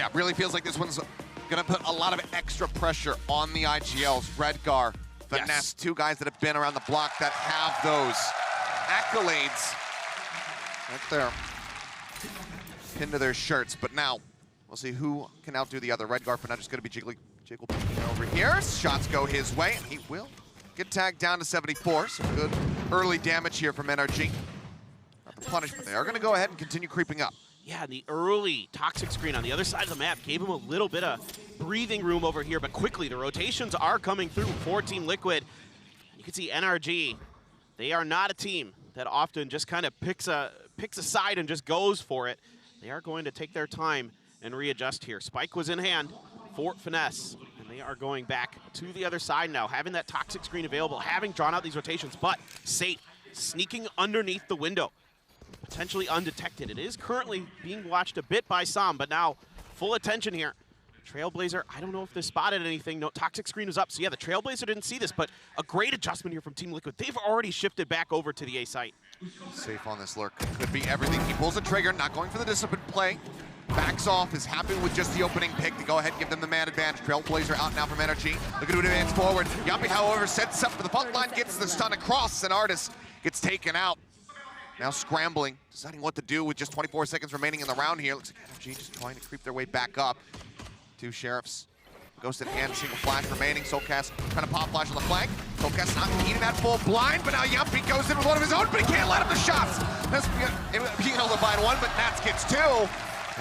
Yeah, really feels like this one's gonna put a lot of extra pressure on the IGLs. Redgar, Finesse, Yes. two guys that have been around the block that have those accolades right there pinned to their shirts. But now we'll see who can outdo the other. Redgar, but not just gonna be Jiggle over here. Shots go his way, and he will get tagged down to 74. So good early damage here from NRG. Not the punishment. They are gonna go ahead and continue creeping up. Yeah, the early toxic screen on the other side of the map gave him a little bit of breathing room over here, but quickly the rotations are coming through for Team Liquid. You can see NRG, they are not a team that often just kind of picks a side and just goes for it. They are going to take their time and readjust here. Spike was in hand for Finesse, and they are going back to the other side now, having that toxic screen available, having drawn out these rotations, but Safe sneaking underneath the window. Potentially undetected. It is currently being watched a bit by some, but now full attention here. Trailblazer, I don't know if they spotted anything. No, toxic screen was up, so yeah, the Trailblazer didn't see this, but a great adjustment here from Team Liquid. They've already shifted back over to the A site. Safe on this lurk. Could be everything. He pulls the trigger, not going for the disciplined play. Backs off, is happy with just the opening pick to go ahead and give them the man advantage. Trailblazer out now from NRG. Looking to advance forward. Yuppie, however, sets up for the front line, gets the stun across, and Artis gets taken out. Now scrambling, deciding what to do with just 24 seconds remaining in the round here. Looks like NRG just trying to creep their way back up. Two Sheriffs. Ghost in hand, single flash remaining. Soulcast trying to pop flash on the flank. Soulcast not eating that full blind, but now Yuppie goes in with one of his own, but he can't let him the shots. That's being able to find one, but Nats gets two.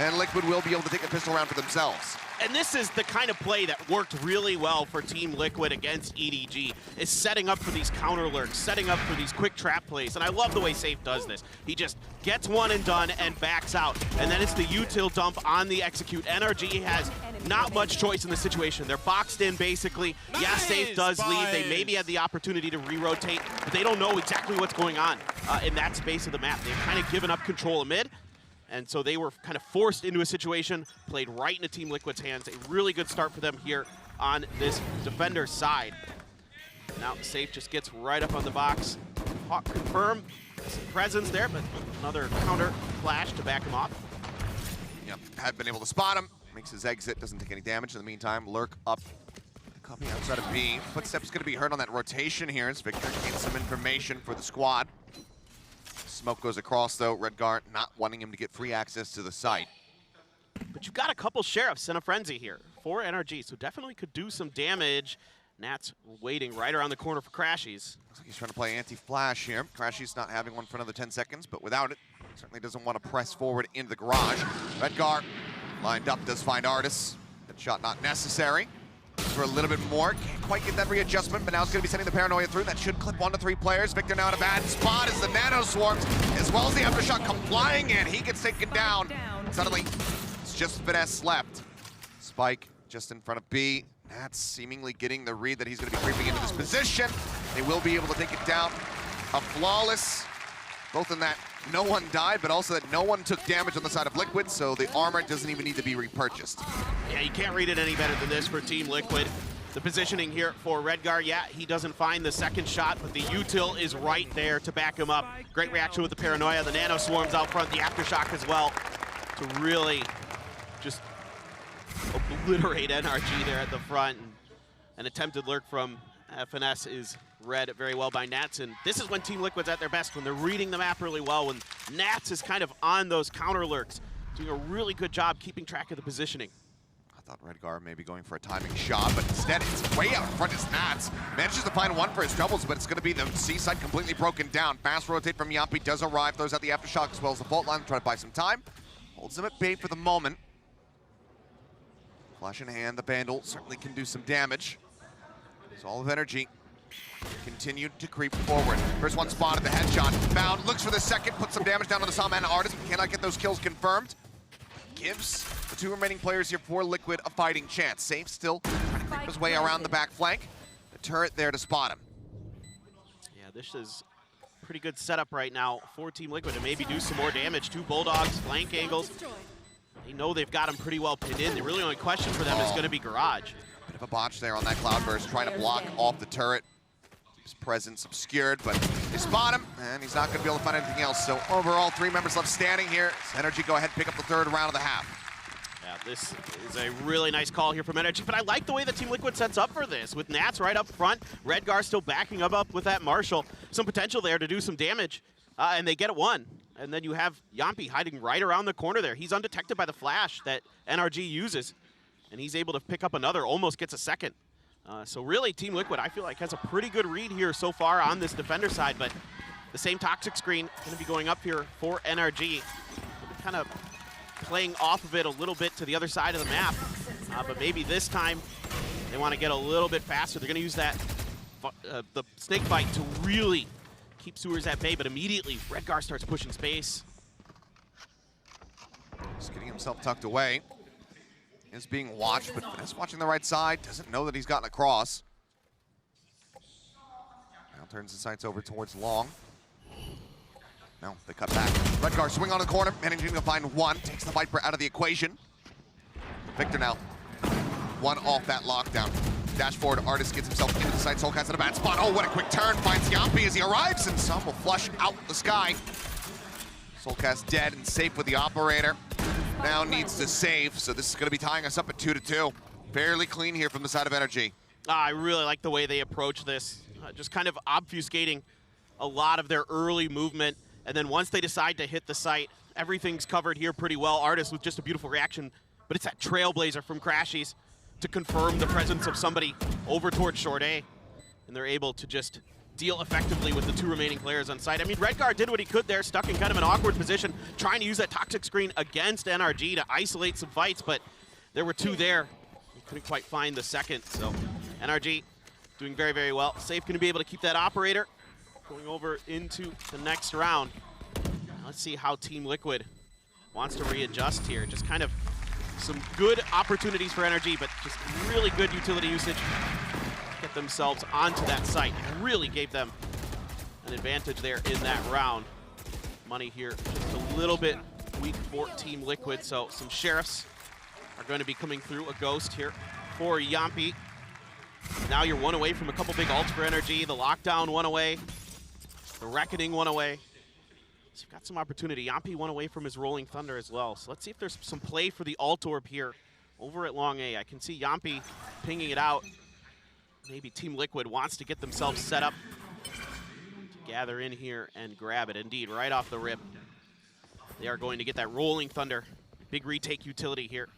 And Liquid will be able to take a pistol round for themselves. And this is the kind of play that worked really well for Team Liquid against EDG, is setting up for these counter lurks, setting up for these quick trap plays. And I love the way Safe does this. He just gets one and done and backs out. And then it's the util dump on the execute. NRG has not much choice in the situation. They're boxed in basically. Nice, yeah, Safe does leave. They maybe had the opportunity to re-rotate, but they don't know exactly what's going on in that space of the map. They've kind of given up control of mid. And so they were kind of forced into a situation, played right into Team Liquid's hands. A really good start for them here on this defender's side. Now Safe just gets right up on the box. Hawk confirmed some presence there, but another counter flash to back him off. Yep, had been able to spot him. Makes his exit, doesn't take any damage. In the meantime, lurk up. Copy outside of B. Footsteps going to be heard on that rotation here as Victor gains some information for the squad. Smoke goes across though. Redgar not wanting him to get free access to the site. But you've got a couple Sheriffs and a Frenzy here for NRG, so definitely could do some damage. Nat's waiting right around the corner for Crashies. Looks like he's trying to play anti-flash here. Crashies not having one for another 10 seconds, but without it, certainly doesn't want to press forward into the garage. Redgar lined up, does find Artis. That shot not necessary. For a little bit more, can't quite get that readjustment, but now it's going to be sending the paranoia through. That should clip 1 to 3 players. Victor now in a bad spot as the nano swarms, as well as the aftershock come flying in. He gets taken down. Suddenly, it's just Finesse left. Spike just in front of B. Nats seemingly getting the read that he's going to be creeping into this position. They will be able to take it down. A flawless, both in that no one died, but also that no one took damage on the side of Liquid, so the armor doesn't even need to be repurchased. Yeah, you can't read it any better than this for Team Liquid. The positioning here for Redgar, yeah, he doesn't find the second shot, but the util is right there to back him up. Great reaction with the paranoia, the nano swarms out front, the aftershock as well, to really just obliterate NRG there at the front. And an attempted lurk from Finesse is read very well by Nats, and this is when Team Liquid's at their best, when they're reading the map really well, when Nats is kind of on those counter lurks, doing a really good job keeping track of the positioning. I thought Redgar may be going for a timing shot, but instead it's way out in front is Nats. Manages to find one for his troubles, but it's going to be the C side completely broken down. Fast rotate from Yuppie does arrive, throws out the aftershock as well as the fault line, trying to buy some time. Holds him at bay for the moment. Flash in hand, the Vandal certainly can do some damage. It's all of energy. Continued to creep forward. First one spotted, the headshot. Found, looks for the second, puts some damage down on the Sawman Artist, but cannot get those kills confirmed. Gives the 2 remaining players here for Liquid a fighting chance. Safe still trying to creep his way around the back flank. The turret there to spot him. Yeah, this is a pretty good setup right now for Team Liquid to maybe do some more damage. 2 Bulldogs, flank angles. They know they've got him pretty well pinned in. The really only question for them is going to be Garage. Bit of a botch there on that Cloudburst, trying to block off the turret. His presence obscured, but they spot him, and he's not going to be able to find anything else. So overall, 3 members left standing here. NRG go ahead and pick up the 3rd round of the half. Yeah, this is a really nice call here from NRG, but I like the way that Team Liquid sets up for this, with Nats right up front, Redgar still backing up with that Marshall. Some potential there to do some damage, and they get it one. And then you have Yampi hiding right around the corner there. He's undetected by the flash that NRG uses, and he's able to pick up another, almost gets a second. So really, Team Liquid, I feel like, has a pretty good read here so far on this defender side, but the same toxic screen going to be going up here for NRG. Kind of playing off of it a little bit to the other side of the map, but maybe this time they want to get a little bit faster. They're going to use that the snake bite to really keep Sewers at bay, but immediately Redgar starts pushing space. Just getting himself tucked away. Is being watched, but Finesse watching the right side, doesn't know that he's gotten across. Now turns the sights over towards Long. No, they cut back. Redgar swing on the corner, managing to find one, takes the Viper out of the equation. Victor now, one off that lockdown. Dash forward, Artist gets himself into the side, Soulcast in a bad spot. Oh, what a quick turn, finds Yampi as he arrives, and some will flush out the sky. Soulcast dead and safe with the operator. Now needs to save, so this is gonna be tying us up at 2-2. Fairly clean here from the side of NRG. I really like the way they approach this, just kind of obfuscating a lot of their early movement. And then once they decide to hit the site, everything's covered here pretty well. Artist with just a beautiful reaction, but it's that Trailblazer from Crashies to confirm the presence of somebody over towards short A. And they're able to just deal effectively with the two remaining players on site. I mean, Redgar did what he could there, stuck in kind of an awkward position, trying to use that toxic screen against NRG to isolate some fights, but there were two there. He couldn't quite find the second, so NRG doing very, very well. Safe gonna be able to keep that operator. Going over into the next round. Let's see how Team Liquid wants to readjust here. Just kind of some good opportunities for NRG, but just really good utility usage. Get themselves onto that site. Really gave them an advantage there in that round. Money here just a little bit weak for Team Liquid, so some Sheriffs are going to be coming through. A Ghost here for Yampi. Now you're one away from a couple big ults for NRG. The Lockdown one away. The Reckoning one away. So you've got some opportunity. Yampi one away from his Rolling Thunder as well. So let's see if there's some play for the Alt Orb here over at Long A. I can see Yampi pinging it out. Maybe Team Liquid wants to get themselves set up to gather in here and grab it. Indeed, right off the rip, they are going to get that Rolling Thunder. Big retake utility here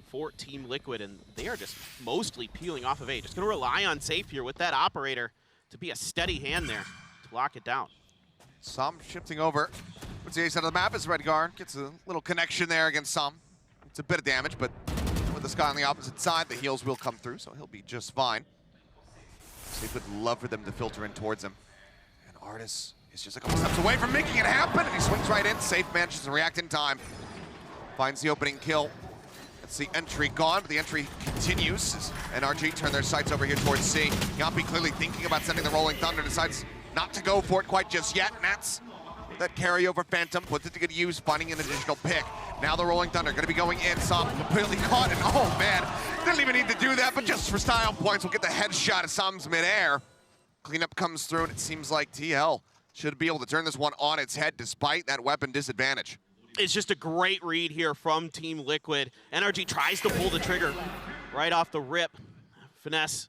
for Team Liquid, and they are just mostly peeling off of A. Just going to rely on Safe here with that operator to be a steady hand there. Lock it down. Some shifting over. What's the A side of the map as Redgar gets a little connection there against Some. It's a bit of damage, but with the Sky on the opposite side, the heals will come through, so he'll be just fine. Safe would love for them to filter in towards him. And Artist is just a couple steps away from making it happen, and he swings right in. Safe manages to react in time. Finds the opening kill. That's the entry gone, but the entry continues as NRG turn their sights over here towards C. Yampi clearly thinking about sending the Rolling Thunder, decides not to go for it quite just yet. Nats, that carryover Phantom, puts it to good use, finding an additional pick. Now the Rolling Thunder gonna be going in. Som completely caught, and oh man, didn't even need to do that, but just for style points, we'll get the headshot of Som's midair. Cleanup comes through, and it seems like TL should be able to turn this one on its head despite that weapon disadvantage. It's just a great read here from Team Liquid. NRG tries to pull the trigger right off the rip. Finesse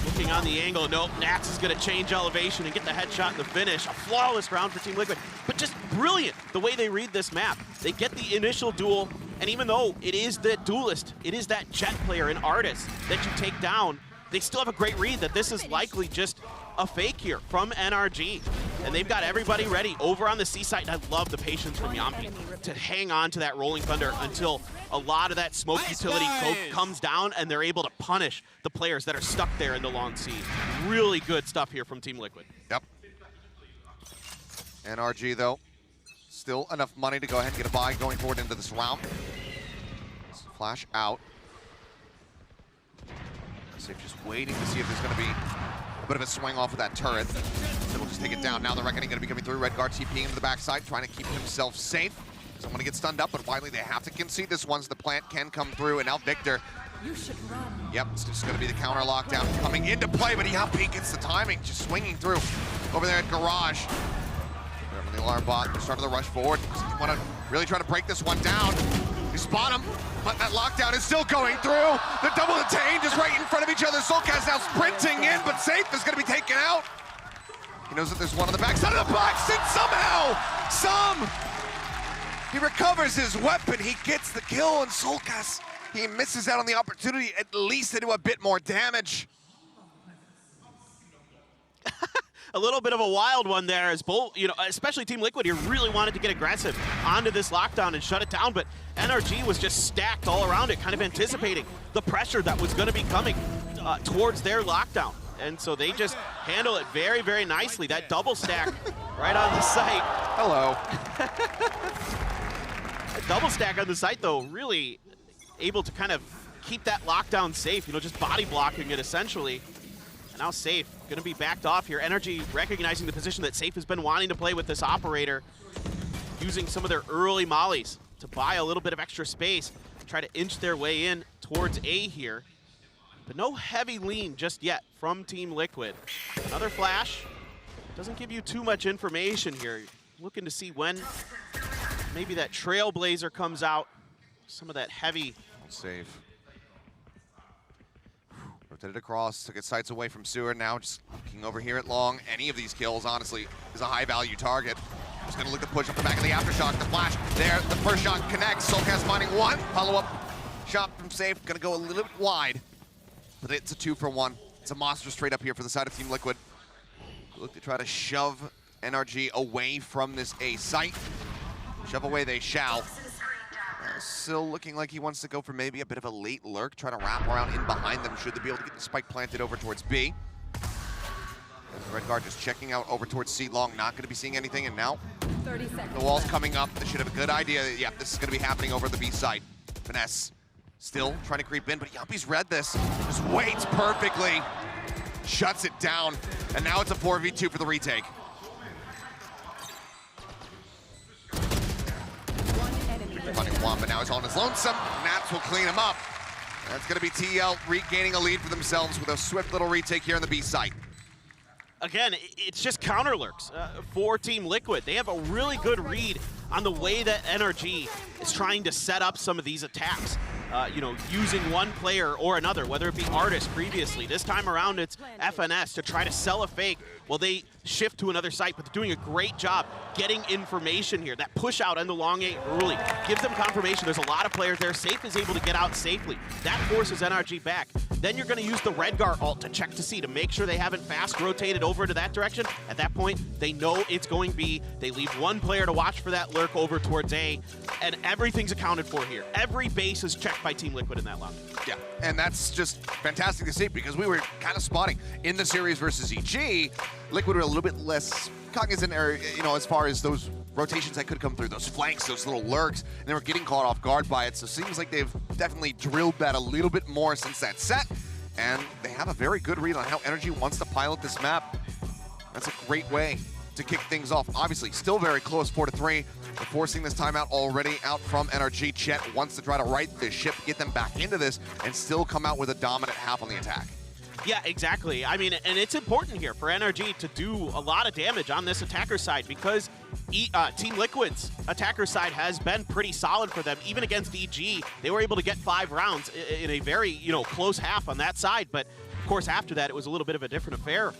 looking on the angle. Nope, Nats is going to change elevation and get the headshot in the finish. A flawless round for Team Liquid, but just brilliant the way they read this map. They get the initial duel, and even though it is the duelist, it is that Jet player and Artist that you take down, they still have a great read that this is likely just a fake here from NRG. And they've got everybody ready over on the C side. And I love the patience from Yampi to hang on to that Rolling Thunder until a lot of that smoke utility comes down and they're able to punish the players that are stuck there in the long C. Really good stuff here from Team Liquid. Yep. NRG, though, still enough money to go ahead and get a buy going forward into this round. Flash out. Safe just waiting to see if there's going to be a bit of a swing off of that turret. So we'll just take it down. Now the Reckoning going to be coming through. Redgar TPing into the backside, trying to keep himself safe. Doesn't want to get stunned up, but widely they have to concede this one so the plant can come through. And now Victor. You should run. Yep, it's just going to be the counter lockdown coming into play, but Yampi gets the timing, just swinging through over there at Garage. From the alarm bot, the start of the rush forward. Want to really try to break this one down. You spot him, but that lockdown is still going through. The double detain just right in front of each other. Soulcast now sprinting in, but Safe is gonna be taken out. He knows that there's one on the backside of the box, and somehow, he recovers his weapon. He gets the kill, and Soulcast, he misses out on the opportunity at least to do a bit more damage. A little bit of a wild one there, as both, especially Team Liquid here really wanted to get aggressive onto this lockdown and shut it down, but NRG was just stacked all around it, kind of anticipating the pressure that was going to be coming towards their lockdown. And so they just handle it very, very nicely. That double stack right on the site. Hello. A double stack on the site, though, really able to kind of keep that lockdown safe, just body blocking it essentially. And now Safe going to be backed off here. NRG recognizing the position that Safe has been wanting to play with this operator, using some of their early mollies to buy a little bit of extra space, try to inch their way in towards A here. But no heavy lean just yet from Team Liquid. Another flash. Doesn't give you too much information here. Looking to see when maybe that Trailblazer comes out. Some of that heavy. Safe. Rotated across, took its sights away from Sewer. Now just looking over here at Long. Any of these kills, honestly, is a high-value target. Just gonna look to push up the back of the aftershock. The flash there, the first shot connects. Soulcast finding one. Follow-up shot from Safe, gonna go a little bit wide. But it's a 2-for-1. It's a monster straight up here for the side of Team Liquid. Look to try to shove NRG away from this A site. Shove away they shall. Still looking like he wants to go for maybe a bit of a late lurk, try to wrap around in behind them should they be able to get the spike planted over towards B. Redguard just checking out over towards C. Long, not going to be seeing anything, and now 30 seconds. The wall's coming up. They should have a good idea that, yeah, this is going to be happening over the B side. Finesse still trying to creep in, but Yuppie's read this. Just waits perfectly, shuts it down, and now it's a 4v2 for the retake. Finding one, but now he's on his lonesome. Nats will clean him up. That's going to be TL regaining a lead for themselves with a swift little retake here on the B site. Again, it's just counter lurks for Team Liquid. They have a really good read on the way that NRG is trying to set up some of these attacks. Using one player or another, whether it be Artist previously. This time around, it's FNS to try to sell a fake while they shift to another site, but they're doing a great job getting information here. That push out on the long A early gives them confirmation. There's a lot of players there. Safe is able to get out safely. That forces NRG back. Then you're going to use the Redguard ult to check to see, to make sure they haven't fast rotated over into that direction. At that point, they know it's going B. They leave one player to watch for that lurk over towards A, and everything's accounted for here. Every base is checked by Team Liquid in that round. Yeah, and that's just fantastic to see because we were kind of spotting in the series versus EG, Liquid were a little bit less cognizant, as far as those rotations that could come through, those flanks, those little lurks, and they were getting caught off guard by it. So it seems like they've definitely drilled that a little bit more since that set, and they have a very good read on how NRG wants to pilot this map. That's a great way to kick things off. Obviously, still very close, 4-3. They're forcing this timeout already out from NRG. Chet wants to try to right this ship, get them back into this, and still come out with a dominant half on the attack. Yeah, exactly. I mean, and it's important here for NRG to do a lot of damage on this attacker side because Team Liquid's attacker side has been pretty solid for them. Even against EG, they were able to get 5 rounds in a very, close half on that side. But of course, after that, it was a little bit of a different affair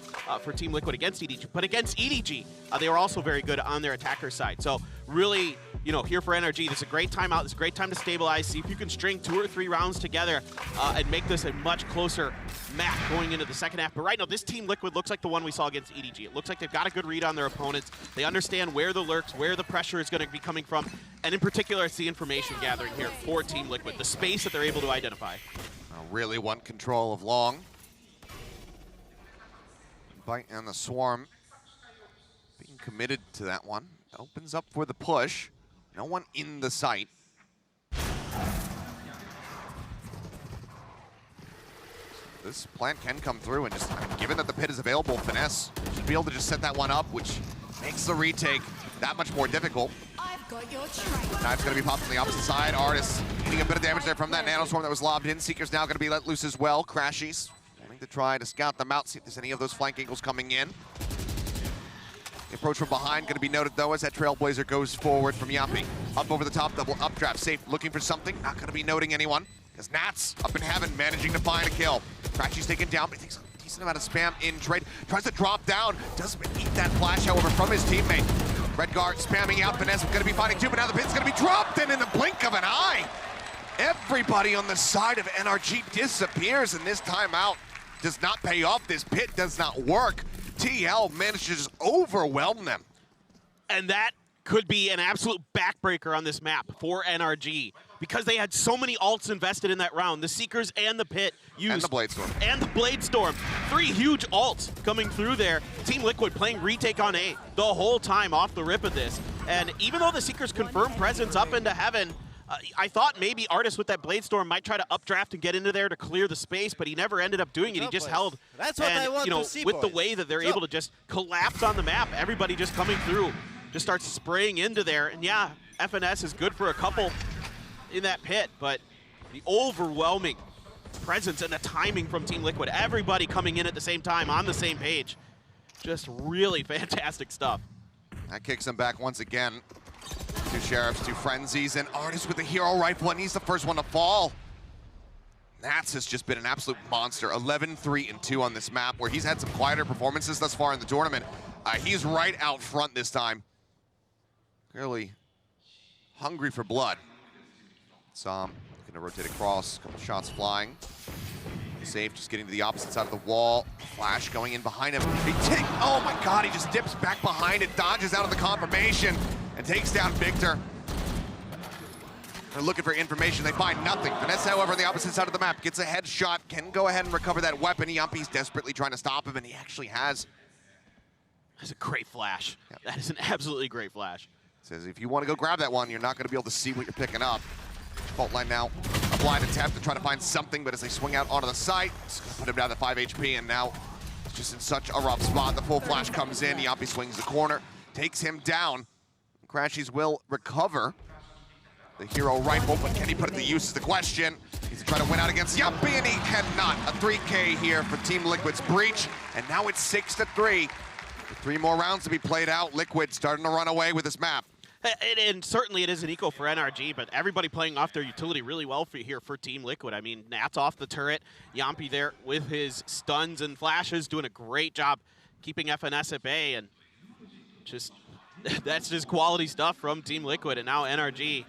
for Team Liquid against EDG. But against EDG, they were also very good on their attacker side. So really, here for NRG, this is a great timeout. This is a great time to stabilize, see if you can string 2 or 3 rounds together and make this a much closer map going into the second half. But right now, this Team Liquid looks like the one we saw against EDG. It looks like they've got a good read on their opponents. They understand where the lurks, where the pressure is going to be coming from. And in particular, it's the information gathering here for Team Liquid, the space that they're able to identify. Really want control of Long. Bite and the Swarm being committed to that one. Opens up for the push. No one in the site. This plant can come through, and just given that the pit is available, Finesse should be able to just set that one up, which makes the retake that much more difficult. I've got your trail. Knife's going to be popped on the opposite side. Artist getting a bit of damage there from that nanoswarm that was lobbed in. Seeker's now going to be let loose as well. Crashies wanting to try to scout them out, see if there's any of those flank angles coming in. The approach from behind going to be noted, though, as that Trailblazer goes forward from Yampi. Up over the top, double updraft. Safe, looking for something. Not going to be noting anyone. As Nats up in heaven, managing to find a kill. Crashy's taken down, but he takes a decent amount of spam in trade. Tries to drop down. Doesn't eat that flash, however, from his teammate. Redguard spamming out. Vanessa going to be finding two, but now the pit's going to be dropped, and in the blink of an eye, everybody on the side of NRG disappears, and this timeout does not pay off. This pit does not work. TL manages to just overwhelm them. And that could be an absolute backbreaker on this map for NRG because they had so many ults invested in that round. The Seekers and the Pit used. And the Bladestorm. And the Bladestorm. 3 huge ults coming through there. Team Liquid playing retake on A the whole time off the rip of this. And even though the Seekers confirmed presence up into heaven, I thought maybe Artis with that Bladestorm might try to updraft and get into there to clear the space, but he never ended up doing it. He just held. That's what I want to see, with the way that they're able to just collapse on the map, everybody just coming through, just starts spraying into there. And yeah, FNS is good for a couple in that pit, but the overwhelming presence and the timing from Team Liquid, everybody coming in at the same time on the same page, just really fantastic stuff. That kicks him back once again. 2 Sheriffs, 2 Frenzies, and Artis with the hero rifle, and he's the first one to fall. Nats has just been an absolute monster. 11-3-2 on this map, where he's had some quieter performances thus far in the tournament. He's right out front this time. Clearly hungry for blood. Looking to rotate across, a couple shots flying. Safe, just getting to the opposite side of the wall. Flash going in behind him. Oh my God, he just dips back behind it, dodges out of the confirmation, and takes down Victor. They're looking for information, they find nothing. Vanessa, however, on the opposite side of the map, gets a headshot, can go ahead and recover that weapon. Yampi's desperately trying to stop him, and he actually has. That's a great flash. Yep. That is an absolutely great flash. Says if you want to go grab that one, you're not going to be able to see what you're picking up. Fault line now, a blind attempt to try to find something, but as they swing out onto the site, it's going to put him down to 5 HP, and now it's just in such a rough spot. The full flash comes in, Yampi swings the corner, takes him down. Crashies will recover the hero rifle, but can he put it to use is the question. He's trying to win out against Yampi, and he cannot. A 3K here for Team Liquid's Breach, and now it's 6-3. With 3 more rounds to be played out, Liquid starting to run away with this map. And certainly it is an eco for NRG, but everybody playing off their utility really well here for Team Liquid. I mean, Nat's off the turret, Yampi there with his stuns and flashes, doing a great job keeping FNS at bay, and just that's just quality stuff from Team Liquid. And now NRG,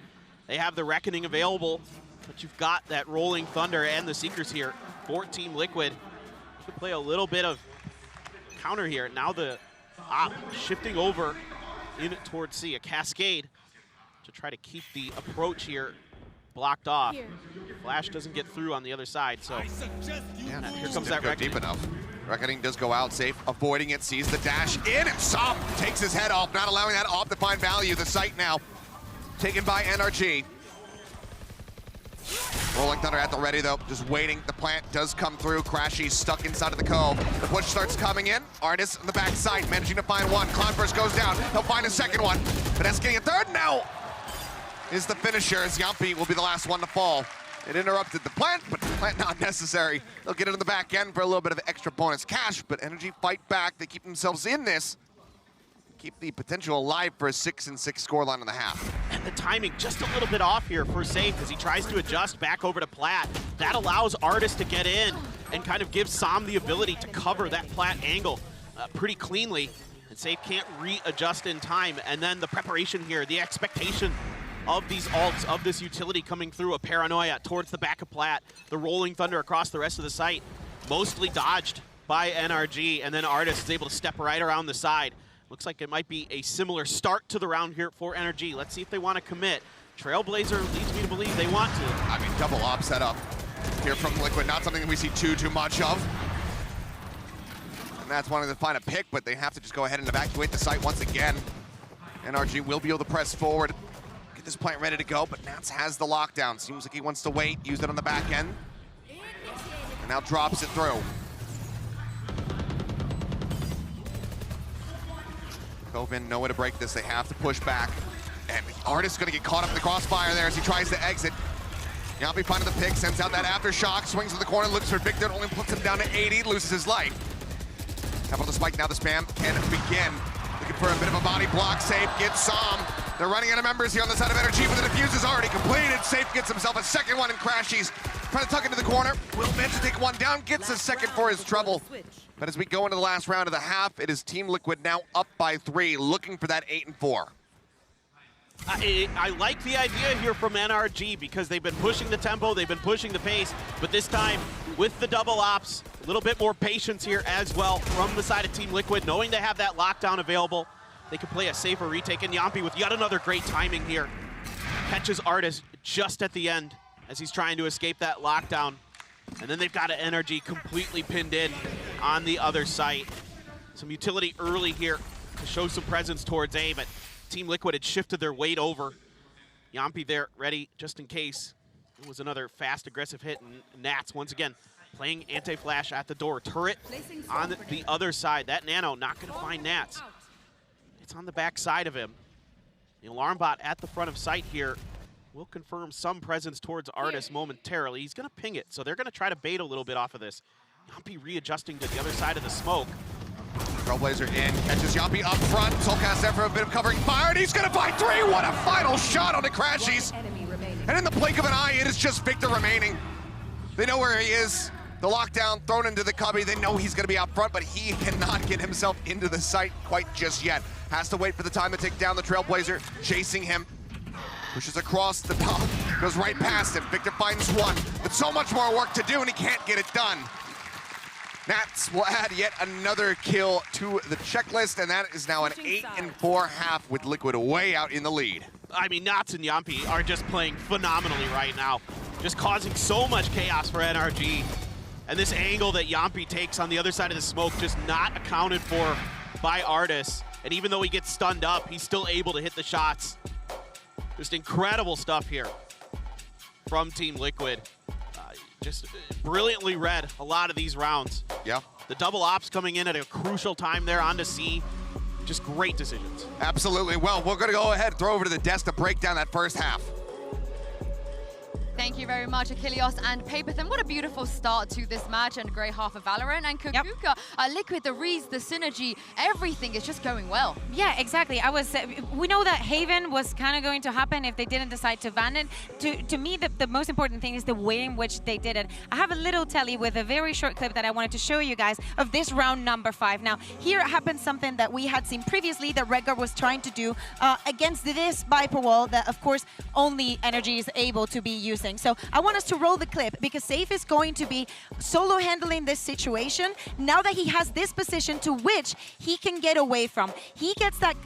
they have the Reckoning available, but you've got that Rolling Thunder and the Seekers here for Team Liquid. You can play a little bit of counter here. Now the op shifting over in towards C, a cascade to try to keep the approach here blocked off. Flash doesn't get through on the other side, so Yeah, here comes that Reckoning. Deep enough. Reckoning does go out, Safe, avoiding it, sees the dash in, and Som takes his head off, not allowing that off to find value. The site now taken by NRG. Rolling Thunder at the ready, though, just waiting. The plant does come through. Crashy stuck inside of the cove. The push starts coming in. Artis on the backside, managing to find one. Cloudburst goes down. He'll find a second one. Vanessa getting a third. Now is the finisher, as Yampi will be the last one to fall. It interrupted the plant, but the plant not necessary. They'll get it in the back end for a little bit of extra bonus cash, but NRG fight back. They keep themselves in this. Keep the potential alive for a 6-6 scoreline in the half. And the timing just a little bit off here for Safe as he tries to adjust back over to Plat. That allows Artis to get in and kind of gives Som the ability to cover that Plat angle pretty cleanly. And Safe can't readjust in time. And then the preparation here, the expectation of these ults, of this utility coming through, a Paranoia towards the back of Plat, the Rolling Thunder across the rest of the site, mostly dodged by NRG, and then Artis is able to step right around the side. Looks like it might be a similar start to the round here for NRG. Let's see if they want to commit. Trailblazer leads me to believe they want to. I mean, double op setup here from Liquid, not something that we see too much of. And that's wanting to find a pick, but they have to just go ahead and evacuate the site once again. NRG will be able to press forward, get this plant ready to go, but Nats has the lockdown. Seems like he wants to wait, use it on the back end, and now drops it through. Covin, no way to break this. They have to push back. And Artis going to get caught up in the crossfire there as he tries to exit. Yampi finding the pick, sends out that aftershock, swings to the corner, looks for Victor, only puts him down to 80, loses his life. How about the spike? Now the spam can begin. The looking for a bit of a body block. Safe gets some. They're running out of members here on the side of NRG, but the defuse is already completed. Safe gets himself a second one, and Crashy's trying to tuck into the corner. Will manage to take one down, gets a second for his trouble. But as we go into the last round of the half, it is Team Liquid now up by 3, looking for that 8 and 4. I like the idea here from NRG because they've been pushing the tempo, they've been pushing the pace, but this time with the double ops, a little bit more patience here as well from the side of Team Liquid, knowing they have that lockdown available. They can play a safer retake, and Yampi with yet another great timing here. Catches Artis just at the end as he's trying to escape that lockdown. And then they've got an NRG completely pinned in on the other site. Some utility early here to show some presence towards A, but Team Liquid had shifted their weight over. Yampi there ready just in case. It was another fast, aggressive hit, and Nats once again playing anti-flash at the door. Turret on the other side. That Nano not gonna find Nats. It's on the back side of him. The alarm bot at the front of sight here will confirm some presence towards Artis momentarily. He's gonna ping it, so they're gonna try to bait a little bit off of this. Yampi readjusting to the other side of the smoke. Trailblazer in, catches Yampi up front. Soulcast there for a bit of covering fire, and he's gonna find 3. What a final shot on the Crashies. And in the blink of an eye, it is just Victor remaining. They know where he is. The lockdown thrown into the cubby. They know he's gonna be out front, but he cannot get himself into the site quite just yet. Has to wait for the time to take down the Trailblazer, chasing him. Pushes across the top, goes right past him. Victor finds one, but so much more work to do, and he can't get it done. Nats will add yet another kill to the checklist, and that is now an 8 and 4 half with Liquid way out in the lead. I mean, Nats and Yampi are just playing phenomenally right now, just causing so much chaos for NRG. And this angle that Yampi takes on the other side of the smoke just not accounted for by Artis. And even though he gets stunned up, he's still able to hit the shots. Just incredible stuff here from Team Liquid. Just brilliantly read a lot of these rounds. Yeah. The double ops coming in at a crucial time there onto C. Just great decisions. Absolutely. Well, we're going to go ahead and throw over to the desk to break down that first half. Thank you very much, Achilles and Paperthin. What a beautiful start to this match and great half of Valorant. And Kukuka, Liquid, the reads, the synergy, everything is just going well. Yeah, exactly. We know that Haven was kind of going to happen if they didn't decide to ban it. To me, the most important thing is the way in which they did it. I have a little telly with a very short clip that I wanted to show you guys of this round number 5. Now, here happened something that we had seen previously that Redguard was trying to do against this Viper wall that, of course, only NRG is able to be using. So I want us to roll the clip because Safe is going to be solo handling this situation now that he has this position to which he can get away from. He gets that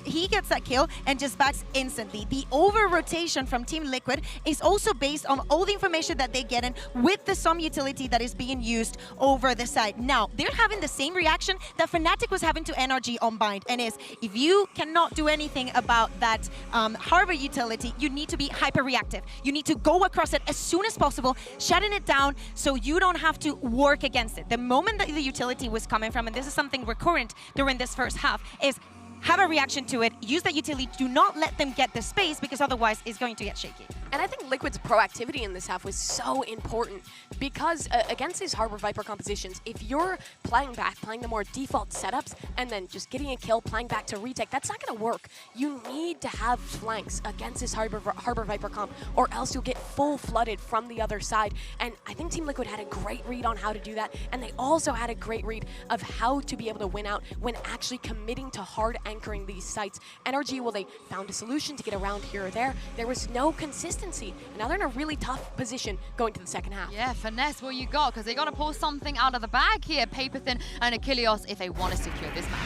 kill and just backs instantly. The over rotation from Team Liquid is also based on all the information that they get in with the some utility that is being used over the side. Now, they're having the same reaction that Fnatic was having to NRG on Bind, and is if you cannot do anything about that harbor utility, you need to be hyper reactive. You need to go across it as soon as possible, shutting it down so you don't have to work against it. The moment that the utility was coming from, and this is something recurrent during this first half, is have a reaction to it, use that utility, do not let them get the space because otherwise it's going to get shaky. And I think Liquid's proactivity in this half was so important because against these Harbor Viper compositions, if you're playing back, playing the more default setups, and then just getting a kill, playing back to retake, that's not going to work. You need to have flanks against this Harbor Viper comp, or else you'll get full flooded from the other side. And I think Team Liquid had a great read on how to do that, and they also had a great read of how to be able to win out when actually committing to hard anchoring these sites. NRG, well, they found a solution to get around here or there. There was no consistency. And now they're in a really tough position going to the second half. Yeah, finesse what you got, because they got to pull something out of the bag here, Paperthin and Achilles, if they want to secure this match.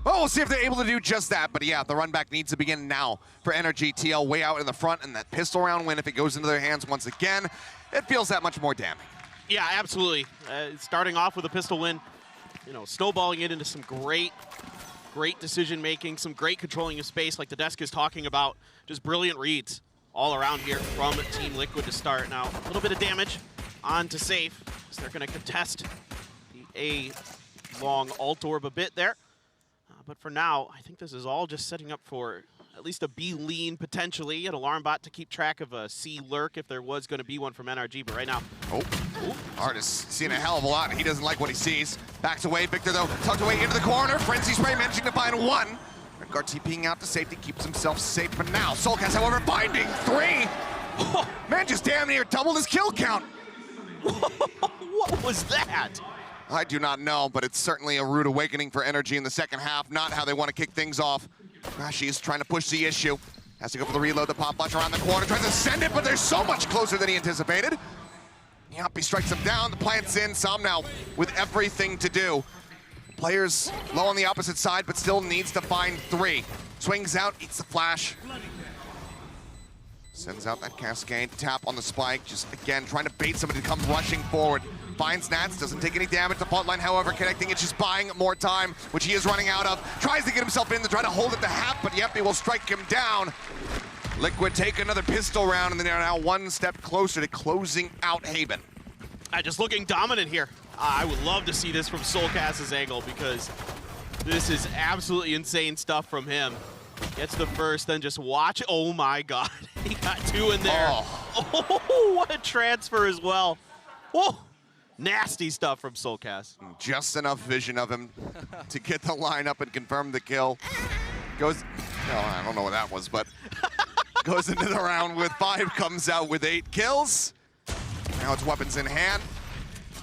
Well, we'll see if they're able to do just that. But yeah, the run back needs to begin now for NRG. TL way out in the front, and that pistol round win, if it goes into their hands once again, it feels that much more damning. Yeah, absolutely. Starting off with a pistol win, you know, snowballing it into some great decision making, some great controlling of space like the desk is talking about. Just brilliant reads all around here from Team Liquid to start. Now, a little bit of damage onto Safe, so they're going to contest the A long ult orb a bit there. But for now, I think this is all just setting up for at least a B lean potentially, an alarm bot to keep track of a C lurk if there was going to be one from NRG, but right now. Oh, Artis seeing a hell of a lot, and he doesn't like what he sees. Backs away, Victor though, tucked away into the corner. Frenzy Spray managing to find one. Redguard TPing out to safety, keeps himself safe, but now Soulcast, however, finding 3. Oh, man just damn near doubled his kill count. What was that? I do not know, but it's certainly a rude awakening for NRG in the second half, not how they want to kick things off. Crashy is trying to push the issue. Has to go for the reload, the pop flash around the corner, tries to send it, but they're so much closer than he anticipated. Yappy strikes him down, the plant's in, Sam now with everything to do. Players low on the opposite side, but still needs to find 3. Swings out, eats the flash. Sends out that cascade, tap on the spike, just again trying to bait somebody to come rushing forward. Finds Nats, doesn't take any damage. The fault line, however, connecting, it's just buying more time, which he is running out of. Tries to get himself in to try to hold it to half, but Yappy will strike him down. Liquid take another pistol round, and they are now one step closer to closing out Haven. Just looking dominant here. I would love to see this from Soulcast's angle because this is absolutely insane stuff from him. Gets the first, then just watch. Oh my God, he got 2 in there. Oh, what a transfer as well. Whoa, nasty stuff from Soulcast. Just enough vision of him to get the line up and confirm the kill. Goes, no, I don't know what that was, but goes into the round with 5, comes out with 8 kills. Now it's weapons in hand.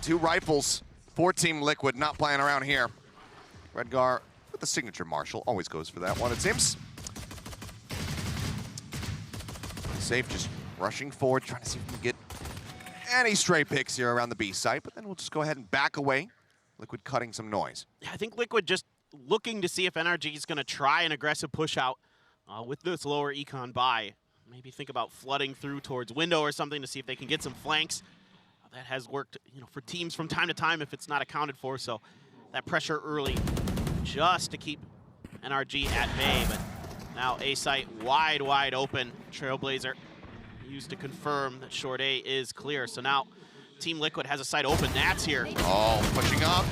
2 rifles for Team Liquid, not playing around here. Redgar with the signature Marshall, always goes for that one, it seems. Safe just rushing forward, trying to see if we can get any stray picks here around the B site, but then we'll just go ahead and back away. Liquid cutting some noise. I think Liquid just looking to see if NRG is going to try an aggressive push out with this lower econ buy. Maybe think about flooding through towards window or something to see if they can get some flanks. That has worked, for teams from time to time if it's not accounted for. So that pressure early just to keep NRG at bay. But now A site wide open. Trailblazer used to confirm that short A is clear. So now Team Liquid has a site open. Nats here. Oh, pushing up.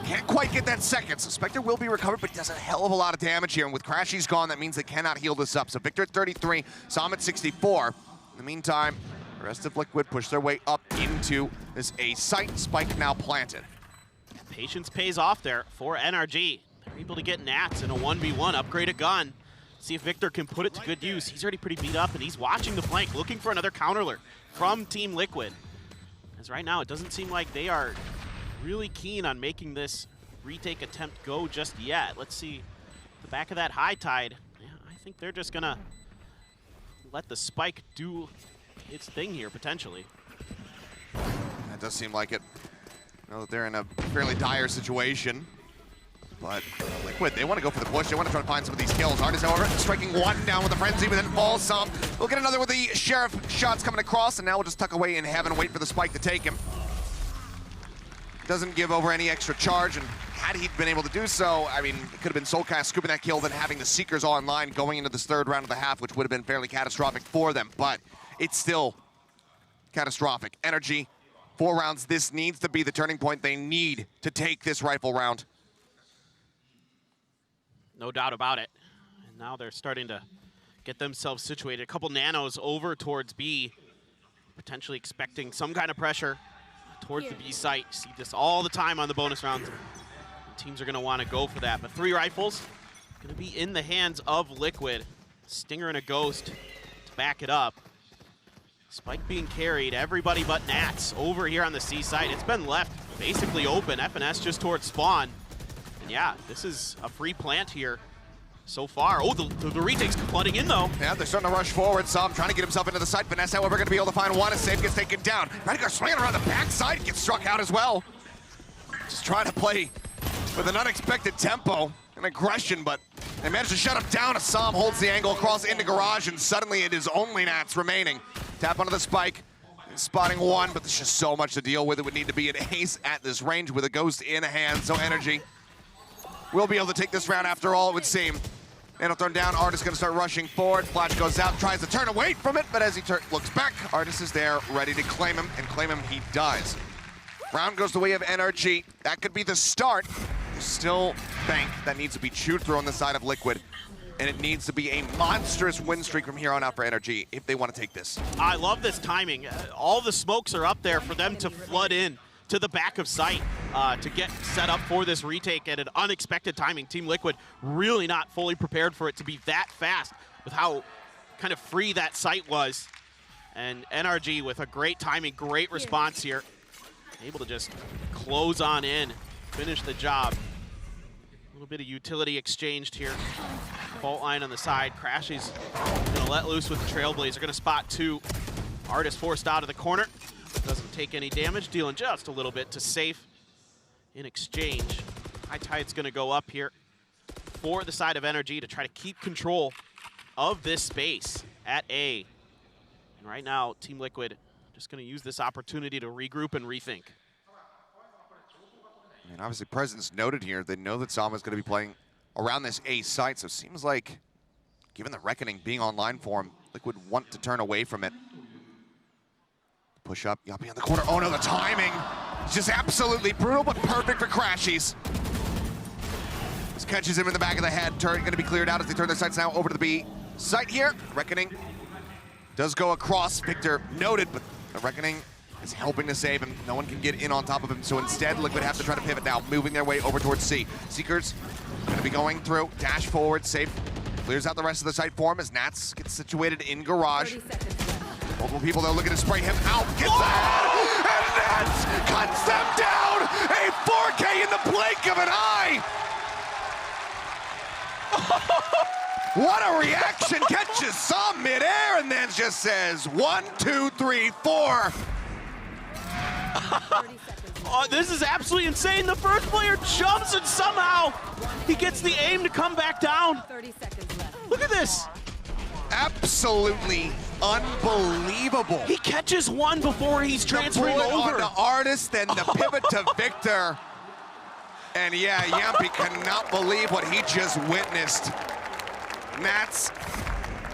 Can't quite get that second. So Spectre will be recovered, but he does a hell of a lot of damage here. And with Crashy's gone, that means they cannot heal this up. So Victor at 33, Sam at 64. In the meantime, the rest of Liquid push their way up into this A site. Spike now planted. Patience pays off there for NRG. They're able to get Nats in a 1v1, upgrade a gun. See if Victor can put it to good use. He's already pretty beat up, and he's watching the flank, looking for another counterler from Team Liquid. As right now, it doesn't seem like they are really keen on making this retake attempt go just yet. Let's see the back of that high tide. Yeah, I think they're just gonna let the spike do its thing here, potentially. That does seem like it. I know that they're in a fairly dire situation. But Liquid, they want to go for the push. They want to try to find some of these kills. Artis, however, striking 1 down with the frenzy, but then falls some. We'll get another with the Sheriff shots coming across, and now we'll just tuck away in heaven and wait for the spike to take him. Doesn't give over any extra charge, and had he been able to do so, I mean, it could have been Soulcast scooping that kill, then having the Seekers online going into this 3rd round of the half, which would have been fairly catastrophic for them, but it's still catastrophic. NRG, 4 rounds. This needs to be the turning point. They need to take this rifle round. No doubt about it. And now they're starting to get themselves situated. A couple nanos over towards B, potentially expecting some kind of pressure towards the B site. You see this all the time on the bonus rounds. Teams are going to want to go for that. But 3 rifles going to be in the hands of Liquid. Stinger and a Ghost to back it up. Spike being carried, everybody but Nats over here on the C site. It's been left basically open. FNS just towards spawn. Yeah, this is a free plant here so far. Oh, the retake's flooding in, though. Yeah, they're starting to rush forward. Some trying to get himself into the site. Vanessa, however, going to be able to find one as Safe gets taken down. Redgar swinging around the backside, gets struck out as well. Just trying to play with an unexpected tempo and aggression, but they managed to shut him down. Assam holds the angle across into garage, and suddenly it is only Nats remaining. Tap onto the spike. Spotting 1, but there's just so much to deal with. It would need to be an ace at this range with a Ghost in hand, so NRG will be able to take this round after all, it would seem. Nano thrown down, Artis gonna start rushing forward. Flash goes out, tries to turn away from it, but as he looks back, Artis is there, ready to claim him, and claim him he does. Round goes the way of NRG. That could be the start. There's still bank that needs to be chewed through on the side of Liquid. and it needs to be a monstrous win streak from here on out for NRG if they want to take this. I love this timing. All the smokes are up there for them to flood in to the back of site to get set up for this retake at an unexpected timing. Team Liquid really not fully prepared for it to be that fast with how kind of free that site was. And NRG with a great timing, great response here. Able to just close on in, finish the job. A little bit of utility exchanged here. Fault line on the side. Crashy's gonna let loose with the Trailblazer. Gonna spot two. Artist forced out of the corner. Doesn't take any damage, dealing just a little bit to safe in exchange. High Tide's gonna go up here for the side of NRG to try to keep control of this space at A. And right now, Team Liquid just gonna use this opportunity to regroup and rethink. And obviously presence noted here. They know that Zama's gonna be playing around this A site, so it seems like, given the Reckoning being online for him, Liquid want to turn away from it. Push up, Yappy on the corner. Oh no, the timing! It's just absolutely brutal, but perfect for Crashies. This catches him in the back of the head. Turret gonna be cleared out as they turn their sights now over to the B site here. Reckoning does go across. Victor noted, but the Reckoning is helping to save him. No one can get in on top of him, so instead Liquid have to try to pivot now, moving their way over towards C. Seekers gonna be going through, dash forward, safe. Clears out the rest of the site for him as Nats gets situated in garage. 30 seconds left. Multiple people, they're looking to spray him out. Gets that! And Nats cuts them down! A 4K in the blink of an eye! What a reaction! Catches some midair and then just says 1, 2, 3, 4. 30 seconds left. Oh, this is absolutely insane. The first player jumps and somehow he gets the aim to come back down. 30 seconds left. Look at this. Absolutely unbelievable. He catches one before he's transferring the bullet over. on the Artist, then the pivot to Victor. And yeah, Yampy cannot believe what he just witnessed. Nats,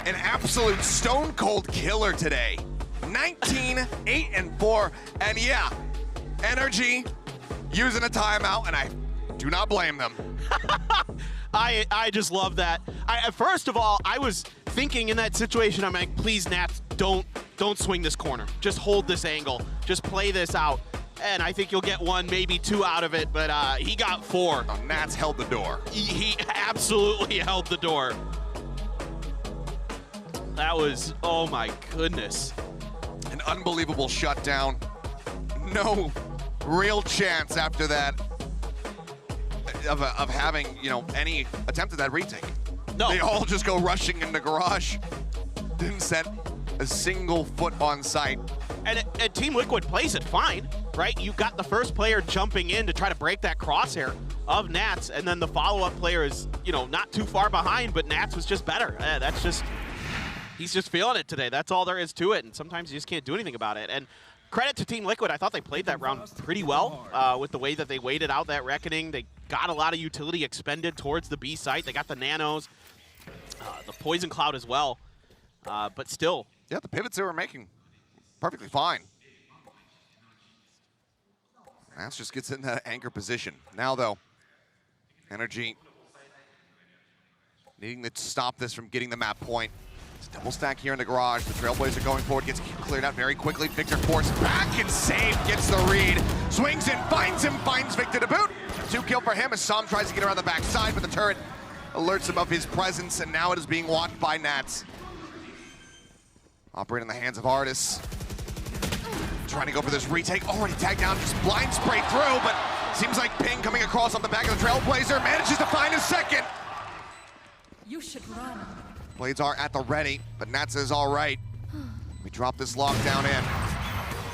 an absolute stone cold killer today. 19, 8, and 4. And yeah, NRG using a timeout, and I do not blame them. I just love that. First of all, I was thinking in that situation, I'm like, please, Nats, don't swing this corner. Just hold this angle. Just play this out. And I think you'll get one, maybe two out of it, but he got 4. Oh, Nats held the door. He absolutely held the door. That was, oh my goodness. An unbelievable shutdown. No real chance after that of having, you know, any attempt at that retake. No. They all just go rushing into garage. Didn't set a single foot on site. And Team Liquid plays it fine, right? You got the first player jumping in to try to break that crosshair of Nats, and then the follow-up player is, you know, not too far behind, but Nats was just better. That's just, he's just feeling it today. That's all there is to it, and sometimes you just can't do anything about it. And credit to Team Liquid, I thought they played that round pretty well with the way that they waited out that Reckoning. They got a lot of utility expended towards the B site. They got the nanos, the poison cloud as well, but still. Yeah, the pivots they were making, perfectly fine. Nats just gets in that anchor position. Now though, NRG needing to stop this from getting the map point. It's a double stack here in the garage. The Trailblazer going forward, gets cleared out very quickly. Victor forced back and saved, gets the read. Swings in, finds him, finds Victor to boot. 2 kill for him as Sam tries to get around the backside, but the turret alerts him of his presence, and now it is being watched by Nats. Operating in the hands of Artis. Trying to go for this retake, already tagged down, just blind spray through, but seems like Ping coming across off the back of the Trailblazer, manages to find his second. You should run. Blades are at the ready, but Nats is all right. We drop this lockdown in.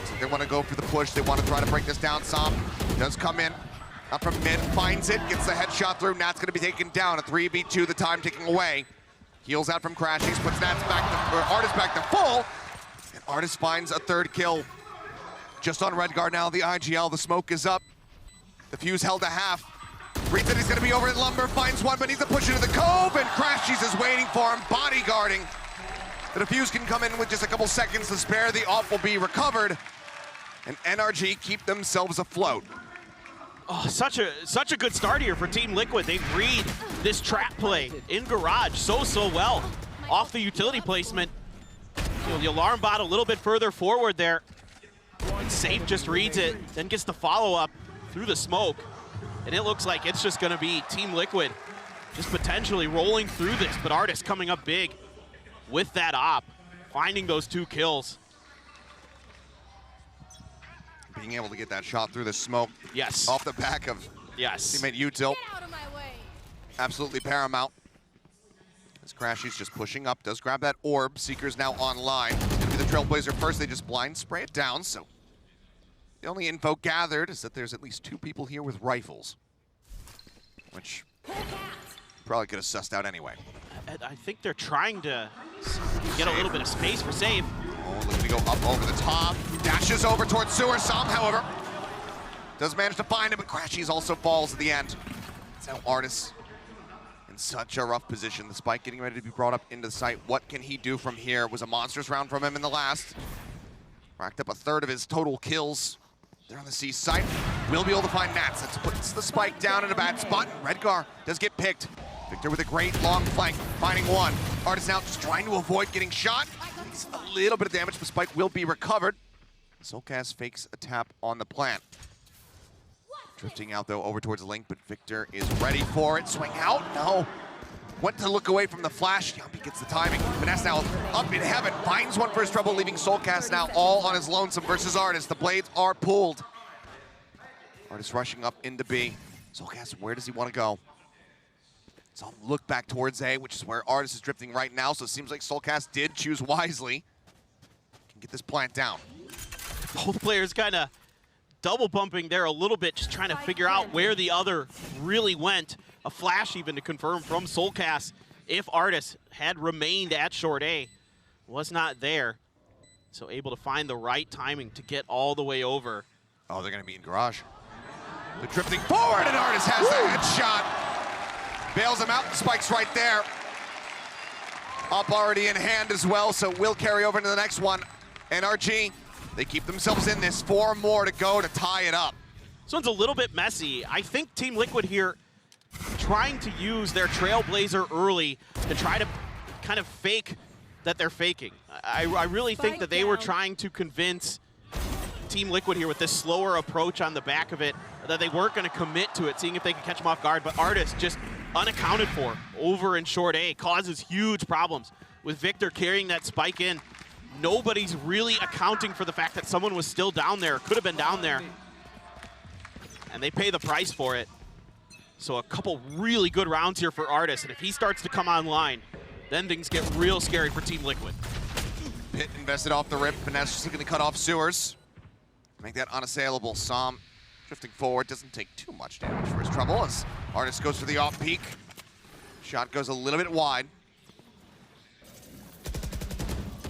So they want to go for the push. They want to try to break this down. Sam does come in. Up from mid, finds it, gets the headshot through. Nat's going to be taken down. A 3v2, the time ticking away. Heals out from Crashies, puts Nats back to, or Artis back to full. And Artis finds a 3rd kill. Just on Red Guard now, the IGL. The smoke is up. The fuse held to half. Reads that he's going to be over at Lumber, finds one, but needs to push into the cove, and Crashies is waiting for him, bodyguarding. The defuse can come in with just a couple seconds to spare. The off will be recovered, and NRG keep themselves afloat. Oh, such a good start here for Team Liquid. They read this trap play in garage so well. Off the utility placement. You know, the alarm bot a little bit further forward there. And Safe just reads it, then gets the follow-up through the smoke. And it looks like it's just gonna be Team Liquid just potentially rolling through this, but Artis coming up big with that op, finding those 2 kills. Being able to get that shot through the smoke. Yes. Off the back of teammate Util. Absolutely paramount. As Crashy's just pushing up, does grab that orb. Seeker's now online. It's gonna be the Trailblazer first. They just blind spray it down, so the only info gathered is that there's at least 2 people here with rifles, which probably could have sussed out anyway. I think they're trying to get a little bit of space for Safe. Oh, looking to go up over the top. Dashes over towards Sewer. Som, however, does manage to find him, but Crashy's also falls at the end. It's now Artis in such a rough position. The spike getting ready to be brought up into the site. What can he do from here? It was a monstrous round from him in the last. Racked up a third of his total kills. They're on the C site. Will be able to find Nats. That puts the spike down in a bad spot. Redgar does get picked. Victor with a great long flank, finding one. Artis now just trying to avoid getting shot. Takes a little bit of damage, but spike will be recovered. Soulcast fakes a tap on the plant. Drifting out though over towards Link, but Victor is ready for it. Swing out, no. Went to look away from the flash. Yumpy gets the timing. Finesse now up in heaven, finds one for his trouble, leaving Soulcast now all on his lonesome versus Artis. The blades are pulled. Artis rushing up into B. Soulcast, where does he want to go? So look back towards A, which is where Artis is drifting right now, so it seems like Soulcast did choose wisely. Can get this plant down. Both players kind of double bumping there a little bit, just trying to figure out where the other really went. A flash even to confirm from Soulcast if Artis had remained at short A, was not there. So able to find the right timing to get all the way over. Oh, they're gonna be in garage. They're drifting forward and Artis has the headshot. Bails him out, spike's right there. Up already in hand as well, so will carry over into the next one. NRG, they keep themselves in this. 4 more to go to tie it up. This one's a little bit messy. I think Team Liquid here trying to use their Trailblazer early to try to kind of fake that they're faking. I really think that they were trying to convince Team Liquid here with this slower approach on the back of it that they weren't going to commit to it, seeing if they could catch them off guard. But Artis just unaccounted for over in short A causes huge problems with Victor carrying that spike in. Nobody's really accounting for the fact that someone was still down there, could have been down there. And they pay the price for it. So a couple really good rounds here for Artis, and if he starts to come online, then things get real scary for Team Liquid. Pit invested off the rip. Finesse just looking to cut off Sewers. Make that unassailable. Som drifting forward, doesn't take too much damage for his trouble as Artis goes for the off peak. Shot goes a little bit wide.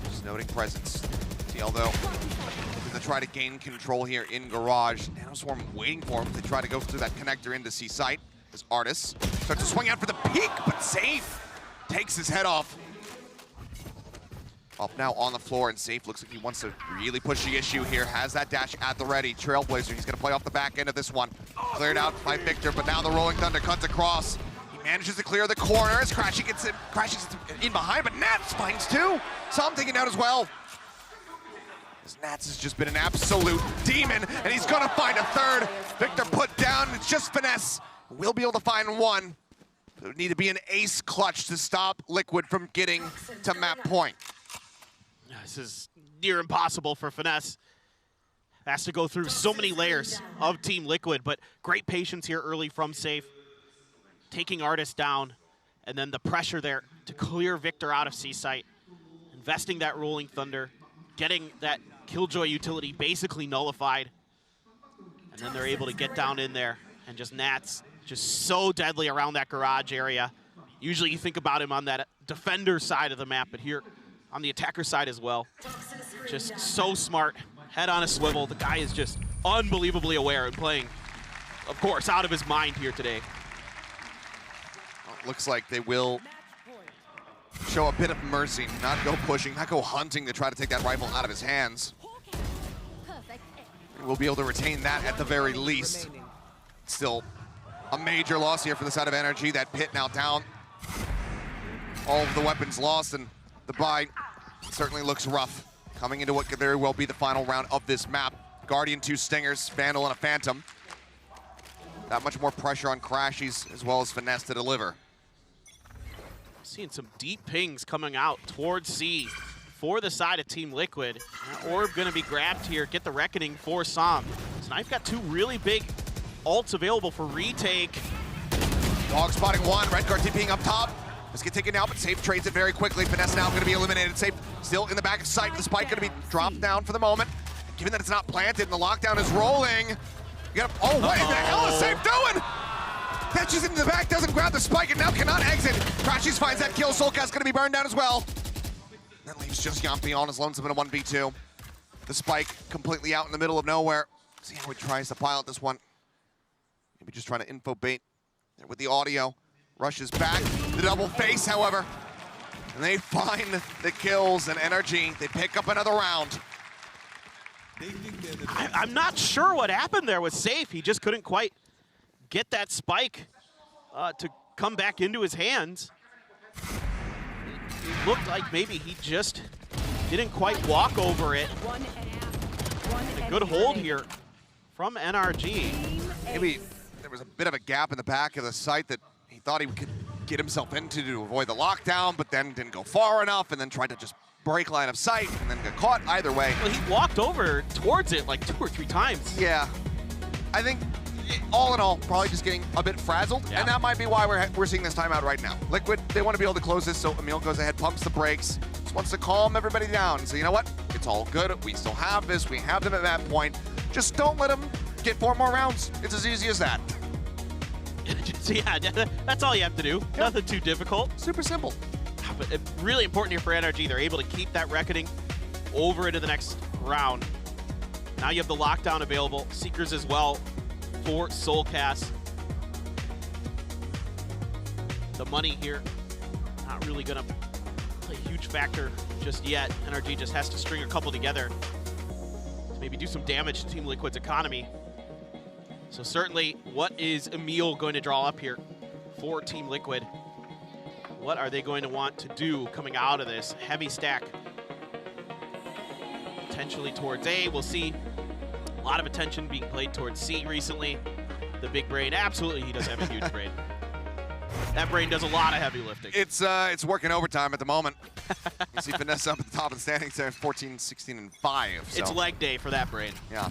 Just noting presence. TL though, looking to try to gain control here in garage. Nanoswarm waiting for him to try to go through that connector into C site. As Artis starts to swing out for the peak, but Safe takes his head off. Up now on the floor, and Safe looks like he wants to really push the issue here. Has that dash at the ready. Trailblazer, he's gonna play off the back end of this one. Cleared out by Victor, but now the Rolling Thunder cuts across. He manages to clear the corner as Crashy gets in behind, but Nats finds 2. Som taken out as well. As Nats has just been an absolute demon, and he's gonna find a third. Victor put down, it's just Finesse. We'll be able to find 1. It would need to be an ace clutch to stop Liquid from getting to map point. This is near impossible for Finesse. Has to go through so many layers of Team Liquid, but great patience here early from Safe. Taking Artis down, and then the pressure there to clear Victor out of C-Site. Investing that Rolling Thunder, getting that Killjoy utility basically nullified. And then they're able to get down in there, and just Nats just so deadly around that garage area. Usually you think about him on that defender side of the map, but here on the attacker side as well. Just so smart, head on a swivel. The guy is just unbelievably aware and playing, of course, out of his mind here today. Well, it looks like they will show a bit of mercy, not go pushing, not go hunting to try to take that rifle out of his hands. We'll be able to retain that at the very least. Still a major loss here for the side of NRG. That pit now down. All of the weapons lost, and the buy certainly looks rough. Coming into what could very well be the final round of this map. Guardian, 2 Stingers, Vandal, and a Phantom. That much more pressure on Crashies as well as Finesse to deliver. Seeing some deep pings coming out towards C for the side of Team Liquid. Orb gonna be grabbed here, get the Reckoning for Som. So now you've got 2 really big ults available for retake. Dog spotting 1, Redguard TPing up top. Let's get taken out, but Safe trades it very quickly. Finesse now gonna be eliminated. Safe still in the back of sight. The spike gonna be dropped down for the moment. Given that it's not planted and the lockdown is rolling. You gotta, oh, what the hell is Safe doing? Catches into the back, doesn't grab the spike, and now cannot exit. Crashies finds that kill. Soulcast gonna be burned down as well. That leaves just Yampi on his lonesome in a 1v2. The spike completely out in the middle of nowhere. See how he tries to pilot this one. Maybe just trying to info bait with the audio. Rushes back, the double face, however. And they find the kills, and NRG, they pick up another round. I'm not sure what happened there with Safe. He just couldn't quite get that spike to come back into his hands. It looked like maybe he just didn't quite walk over it. A good hold here from NRG. Maybe there was a bit of a gap in the back of the site that he thought he could get himself into to avoid the lockdown, but then didn't go far enough, and then tried to just break line of sight and then got caught either way. Well, he walked over towards it like 2 or 3 times. Yeah, I think all in all, probably just getting a bit frazzled, and that might be why we're seeing this timeout right now. Liquid, they want to be able to close this, so Emil goes ahead, pumps the brakes, just wants to calm everybody down. So you know what? It's all good. We still have this. We have them at that point. Just don't let them get 4 more rounds. It's as easy as that. So yeah, that's all you have to do. Yeah. Nothing too difficult. Super simple. But really important here for NRG. They're able to keep that Reckoning over into the next round. Now you have the lockdown available. Seekers as well for Soulcast. The money here, not really gonna play a huge factor just yet. NRG just has to string a couple together to maybe do some damage to Team Liquid's economy. So certainly, what is Emil going to draw up here for Team Liquid? What are they going to want to do coming out of this heavy stack? Potentially towards A, we'll see. A lot of attention being played towards C recently. The big brain, absolutely, he does have a huge brain. That brain does a lot of heavy lifting. It's working overtime at the moment. You see Finesse up at the top of the standings there, 14, 16, and 5. So. It's leg day for that brain. Yeah.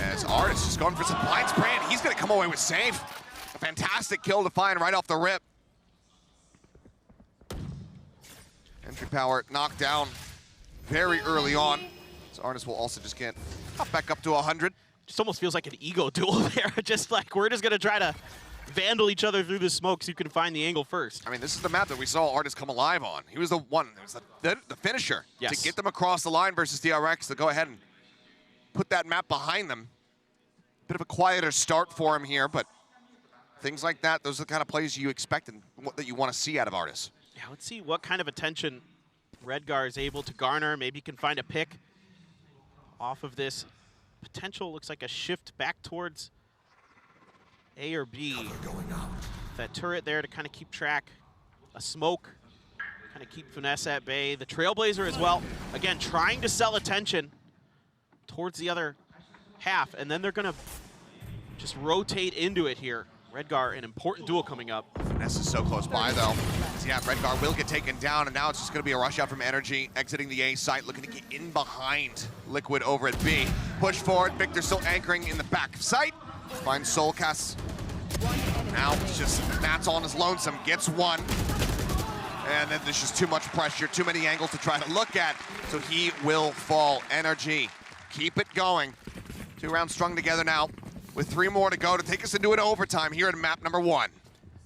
As Artist just going for some blind spray, and he's going to come away with save. A fantastic kill to find right off the rip. Entry power knocked down very early on. So Artist will also just get back up to 100. Just almost feels like an ego duel there. Just like we're just going to try to vandal each other through the smoke so you can find the angle first. I mean, this is the map that we saw Artist come alive on. He was the one, it was the finisher to get them across the line versus DRX to go ahead and put that map behind them. Bit of a quieter start for him here, but things like that, those are the kind of plays you expect and that you want to see out of Artist. Yeah, let's see what kind of attention Redgar is able to garner. Maybe he can find a pick off of this potential. Looks like a shift back towards A or B. That turret there to kind of keep track. A smoke, kind of keep Finesse at bay. The Trailblazer as well. Again, trying to sell attention towards the other half, and then they're going to just rotate into it here. Redgar, an important duel coming up. Finesse is so close by, though. So yeah, Redgar will get taken down, and now it's just going to be a rush out from NRG, exiting the A site, looking to get in behind Liquid over at B. Push forward, Victor still anchoring in the back of sight. Finds Soulcast. Now it's just Matt's on his lonesome, gets one. And then there's just too much pressure, too many angles to try to look at, so he will fall. NRG, keep it going. 2 rounds strung together now, with 3 more to go to take us into an overtime here at map number 1.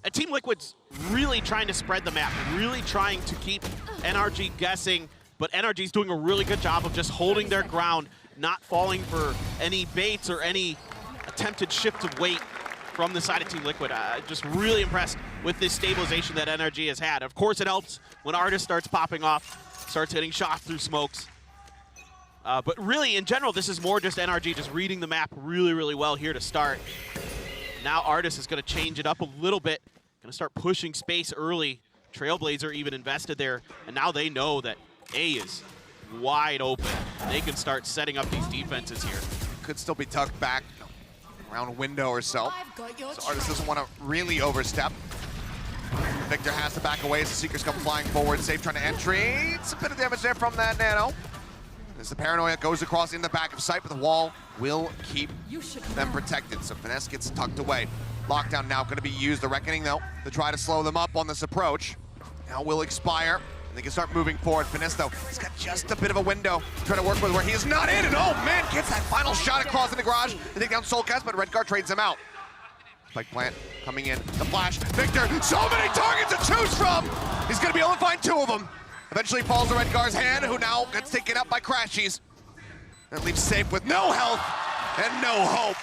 And Team Liquid's really trying to spread the map, really trying to keep NRG guessing, but NRG's doing a really good job of just holding their ground, not falling for any baits or any attempted shift of weight from the side of Team Liquid. Just really impressed with this stabilization that NRG has had. Of course, it helps when Artist starts popping off, starts hitting shots through smokes. But really, in general, this is more just NRG just reading the map really, really well here to start. Now Artis is going to change it up a little bit. Going to start pushing space early. Trailblazer even invested there, and now they know that A is wide open. They can start setting up these defenses here. Could still be tucked back around a window or so. So Artis doesn't want to really overstep. Victor has to back away as the Seekers come flying forward. Safe trying to entry. It's a bit of damage there from that Nano. As the Paranoia goes across in the back of sight, but the wall will keep them protected. So Finesse gets tucked away. Lockdown now going to be used. The Reckoning, though, to try to slow them up on this approach. Now will expire, and they can start moving forward. Finesse, though, he's got just a bit of a window to try to work with where he is not in, and oh man, gets that final shot across in the garage to take down Soulcast, but Redguard trades him out. Spike plant coming in, the flash. Victor, so many targets to choose from! He's going to be able to find 2 of them. Eventually falls to Redguard's hand, who now gets taken up by Crashies. That leaves Safe with no health and no hope.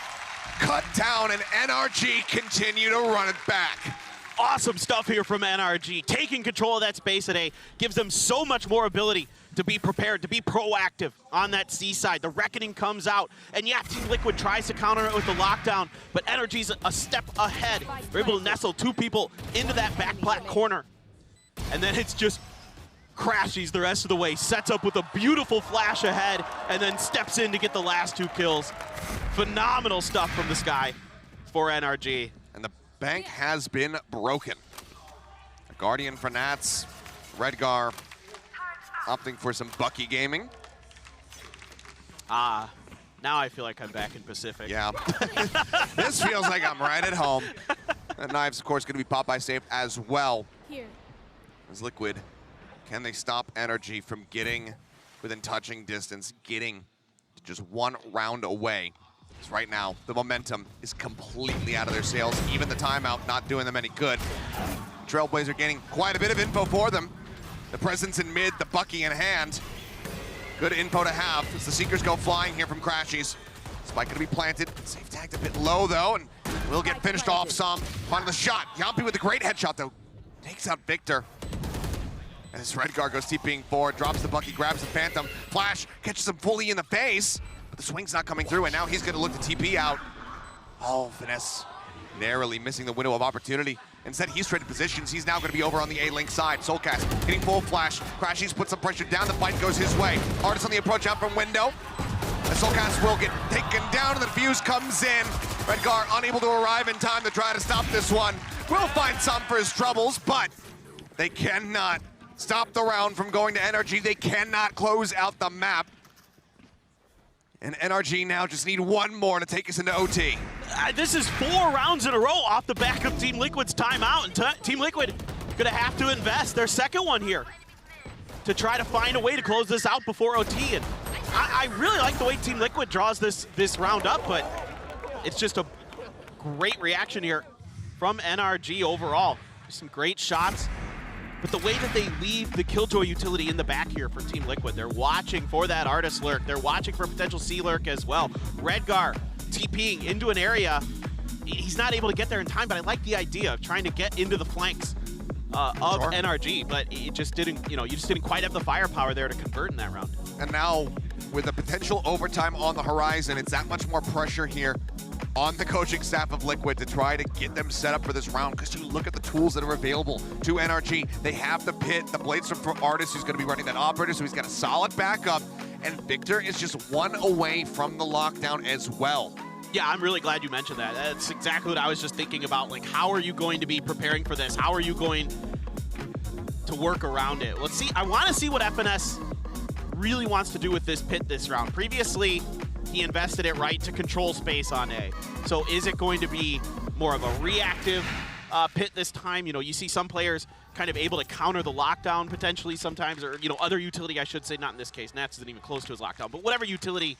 Cut down, and NRG continue to run it back. Awesome stuff here from NRG. Taking control of that space today gives them so much more ability to be prepared, to be proactive on that C side. The Reckoning comes out, and yeah, Team Liquid tries to counter it with the lockdown, but NRG's a step ahead. They're able to nestle 2 people into that back plat corner. And then it's just Crashies the rest of the way, sets up with a beautiful flash ahead, and then steps in to get the last 2 kills. Phenomenal stuff from this guy for NRG. And the bank has been broken. A Guardian for Nats, Redgar opting for some Bucky gaming. Now I feel like I'm back in Pacific. Yeah. This feels like I'm right at home. And Knives, of course, going to be popped by Safe as well. Here. As Liquid, can they stop NRG from getting within touching distance, getting to just 1 round away? Because right now, the momentum is completely out of their sails. Even the timeout not doing them any good. Trailblazer gaining quite a bit of info for them. The presence in mid, the Bucky in hand. Good info to have as the Seekers go flying here from Crashies. Spike gonna be planted. Safe tagged a bit low though, and will get finished off some. Finding the shot. Yampi with a great headshot though. Takes out Victor. As Redguard goes TPing forward, drops the Bucky, grabs the Phantom. Flash catches him fully in the face, but the swing's not coming through, and now he's gonna look to TP out. Oh, Finesse narrowly missing the window of opportunity. Instead, he's traded positions. He's now gonna be over on the A-Link side. Soulcast getting full flash. Crashies puts some pressure down. The fight goes his way. Artis on the approach out from window. And Soulcast will get taken down, and the defuse comes in. Redgar unable to arrive in time to try to stop this one. Will find some for his troubles, but they cannot stop the round from going to NRG. They cannot close out the map. And NRG now just need 1 more to take us into OT. This is 4 rounds in a row off the back of Team Liquid's timeout, and Team Liquid gonna have to invest their second one here to try to find a way to close this out before OT. And I really like the way Team Liquid draws this round up, but it's just a great reaction here from NRG overall. Some great shots. But the way that they leave the Killjoy utility in the back here for Team Liquid, they're watching for that Artis lurk. They're watching for potential C lurk as well. Redgar TPing into an area. He's not able to get there in time, but I like the idea of trying to get into the flanks of NRG, but it just didn't, you just didn't quite have the firepower there to convert in that round. And now, with a potential overtime on the horizon, it's that much more pressure here on the coaching staff of Liquid to try to get them set up for this round, because you look at the tools that are available to NRG. They have the pit, the blades from Artis, who's going to be running that operator, so he's got a solid backup, and Victor is just 1 away from the lockdown as well. Yeah, I'm really glad you mentioned that. That's exactly what I was just thinking about. Like, how are you going to be preparing for this? How are you going to work around it? Let's see. I want to see what FNS really wants to do with this pit this round. Previously, he invested it right to control space on A. So is it going to be more of a reactive pit this time? You see some players kind of able to counter the lockdown potentially sometimes, or other utility, I should say, not in this case. Nats isn't even close to his lockdown, but whatever utility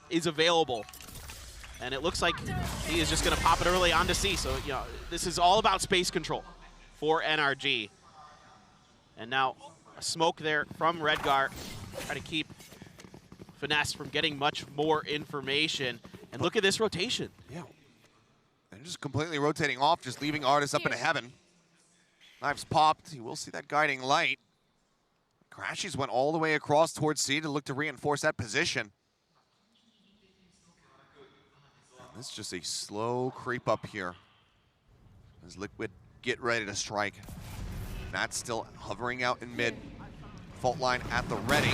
is available. And it looks like he is just going to pop it early onto C. So, this is all about space control for NRG. And now a smoke there from Redgar. Try to keep Finesse from getting much more information. And look at this rotation. Yeah. And just completely rotating off, just leaving Artis up into heaven. Knives popped. You will see that guiding light. Crashies went all the way across towards C to look to reinforce that position. This is just a slow creep up here as Liquid get ready to strike. Matt's still hovering out in mid. Fault line at the ready.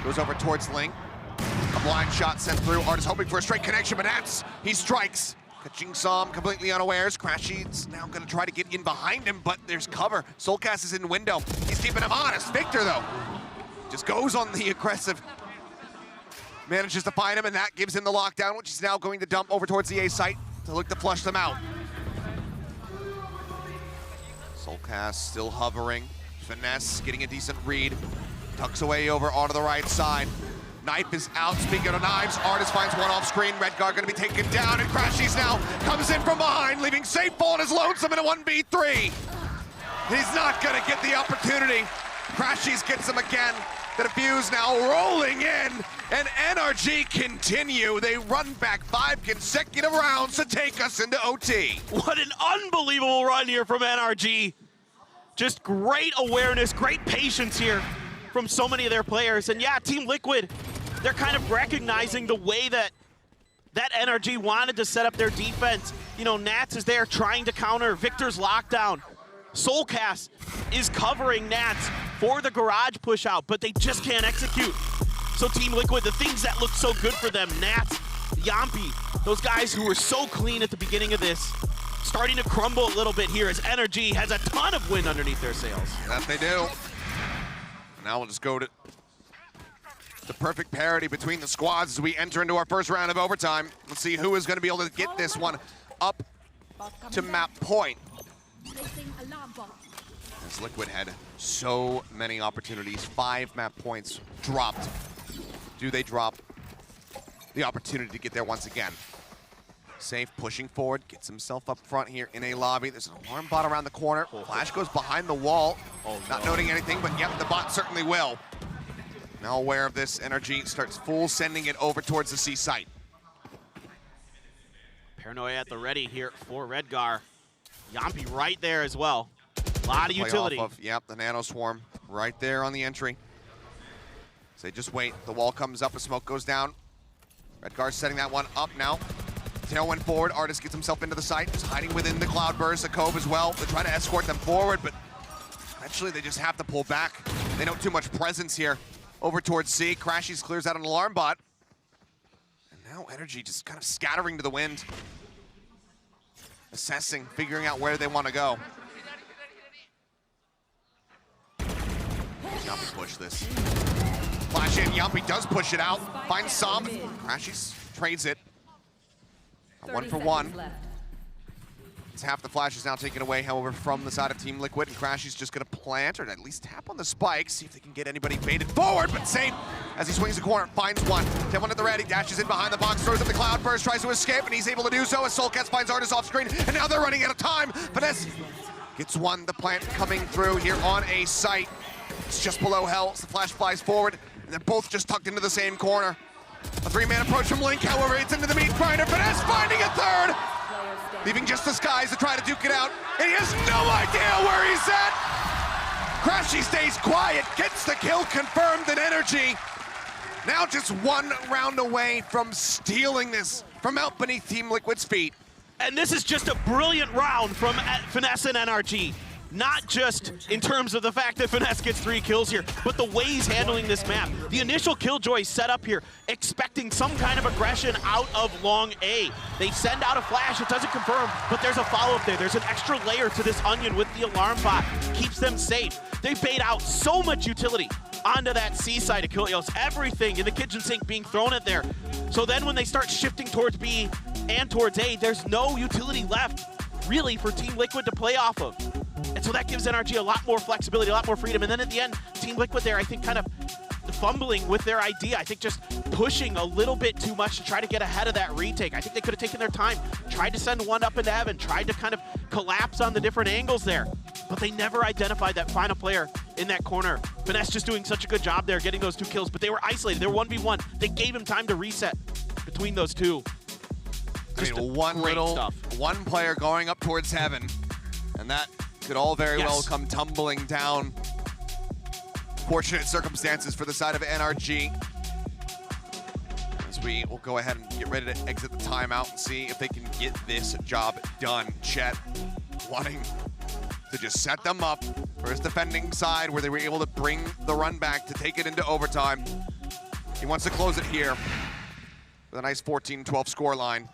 Goes over towards Ling. A blind shot sent through. Artist hoping for a straight connection, but Nats, he strikes. Catching Som completely unawares. Crashy's now gonna try to get in behind him, but there's cover. Soulcast is in window. He's keeping him honest. Victor, though, just goes on the aggressive. Manages to find him, and that gives him the lockdown, which he's now going to dump over towards the A site to look to flush them out. Soulcast still hovering. Finesse getting a decent read. Tucks away over onto the right side. Knife is out. Speaking of knives, Artist finds one off screen. Redguard gonna be taken down, and Crashies now comes in from behind, leaving Safe Fall and is lonesome in a 1v3. He's not gonna get the opportunity. Crashies gets him again. The defuse now rolling in, and NRG continue. They run back 5 consecutive rounds to take us into OT. What an unbelievable run here from NRG. Just great awareness, great patience here from so many of their players. And yeah, Team Liquid, they're kind of recognizing the way that NRG wanted to set up their defense. You know, Nats is there trying to counter Victor's lockdown. Soulcast is covering Nats for the garage push out, but they just can't execute. So Team Liquid, the things that look so good for them, Nats, Yampi, those guys who were so clean at the beginning of this, starting to crumble a little bit here as NRG has a ton of wind underneath their sails. That they do. Now we'll just go to the perfect parity between the squads as we enter into our first round of overtime. Let's see who is going to be able to get this one up to map point. As Liquid had so many opportunities, 5 map points dropped. Do they drop the opportunity to get there once again? Safe pushing forward, gets himself up front here in a lobby. There's an alarm bot around the corner. Flash goes behind the wall. Not noting anything, but yep, the bot certainly will. Now aware of this, NRG starts full sending it over towards the C site. Paranoia at the ready here for Redgar. Yampi right there as well. A lot of utility. Yep, the Nano Swarm right there on the entry. So they just wait. The wall comes up, a smoke goes down. Redgar's setting that one up now. Tailwind forward, Artist gets himself into the site, just hiding within the Cloudburst, the Cove as well. They try to escort them forward, but eventually they just have to pull back. They don't too much presence here. Over towards C, Crashies clears out an alarm bot. And now NRG just kind of scattering to the wind. Assessing, figuring out where they want to go. Yampi push this. Flash in, Yampi does push it out. Finds Som, Crashies trades it. 1 for 1. It's half the flash is now taken away, however, from the side of Team Liquid, and Crashy's just gonna plant or at least tap on the spikes, see if they can get anybody baited forward, but safe as he swings the corner, finds one. 10-1 at the ready, dashes in behind the box, throws up the Cloudburst, tries to escape, and he's able to do so as Soulcast finds Artist off screen, and now they're running out of time. Finesse gets one, the plant coming through here on a site. It's just below Hell, so the flash flies forward, and they're both just tucked into the same corner. A 3-man approach from Link, however, it's into the meat grinder. Finesse finding a third, leaving just the skies to try to duke it out, and he has no idea where he's at. Crashy stays quiet, gets the kill confirmed, and NRG now just 1 round away from stealing this from out beneath Team Liquid's feet. And this is just a brilliant round from Finesse and NRG. Not just in terms of the fact that Finesse gets 3 kills here, but the way he's handling this map. The initial Killjoy set up here, expecting some kind of aggression out of long A. They send out a flash, it doesn't confirm, but there's a follow-up there. There's an extra layer to this onion with the alarm bot, keeps them safe. They bait out so much utility onto that C side of Kilios, everything in the kitchen sink being thrown at there. So then when they start shifting towards B and towards A, there's no utility left, really, for Team Liquid to play off of. And so that gives NRG a lot more flexibility, a lot more freedom. And then at the end, Team Liquid there, I think, kind of fumbling with their idea. I think just pushing a little bit too much to try to get ahead of that retake. I think they could have taken their time, tried to send one up into heaven, tried to kind of collapse on the different angles there. But they never identified that final player in that corner. Finesse just doing such a good job there, getting those 2 kills. But they were isolated. They were 1v1. They gave him time to reset between those two. Just one player going up towards heaven, and that could all very well come tumbling down. Fortunate circumstances for the side of NRG. As as we will go ahead and get ready to exit the timeout and see if they can get this job done. Chet wanting to just set them up for his defending side where they were able to bring the run back to take it into overtime. He wants to close it here with a nice 14-12 scoreline.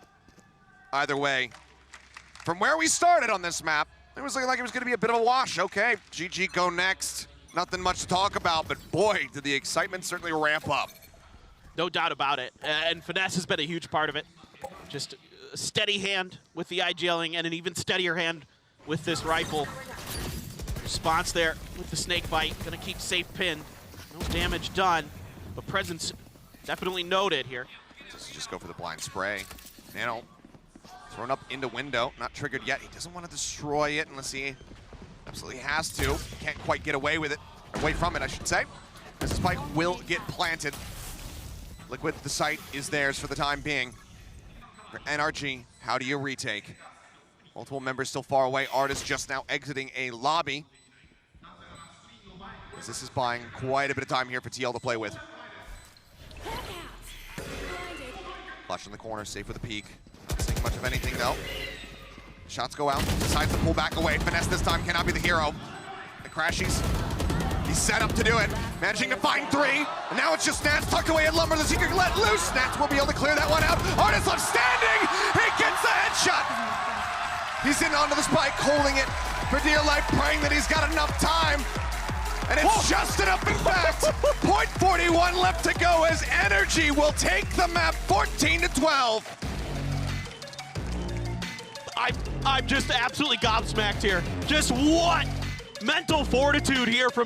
Either way, from where we started on this map, it was looking like it was going to be a bit of a wash. Okay, GG go next. Nothing much to talk about, but boy, did the excitement certainly ramp up. No doubt about it. And finesse has been a huge part of it. Just a steady hand with the IGLing and an even steadier hand with this rifle. Response there with the snake bite. Gonna keep safe pinned. No damage done, but presence definitely noted here. Just go for the blind spray. Nano thrown up into window, not triggered yet. He doesn't want to destroy it unless he absolutely has to. Can't quite get away with it, away from it, I should say. This spike will get planted. Liquid, the site is theirs for the time being. For NRG, how do you retake? Multiple members still far away. Artist just now exiting a lobby. As this is buying quite a bit of time here for TL to play with. Flash in the corner, safe with a peek. Not seeing much of anything though. Shots go out, decides to pull back away. Finesse this time cannot be the hero. The Crashies, he's set up to do it. Managing to find three. And now it's just Nats tucked away at Lumber. The Seeker let loose. Nats will be able to clear that one out. Artist left standing. He gets the headshot. He's in onto the spike, holding it for dear life, praying that he's got enough time. And it's just enough, in fact. .41 left to go as NRG will take the map 14-12. I'm just absolutely gobsmacked here. Just what mental fortitude here from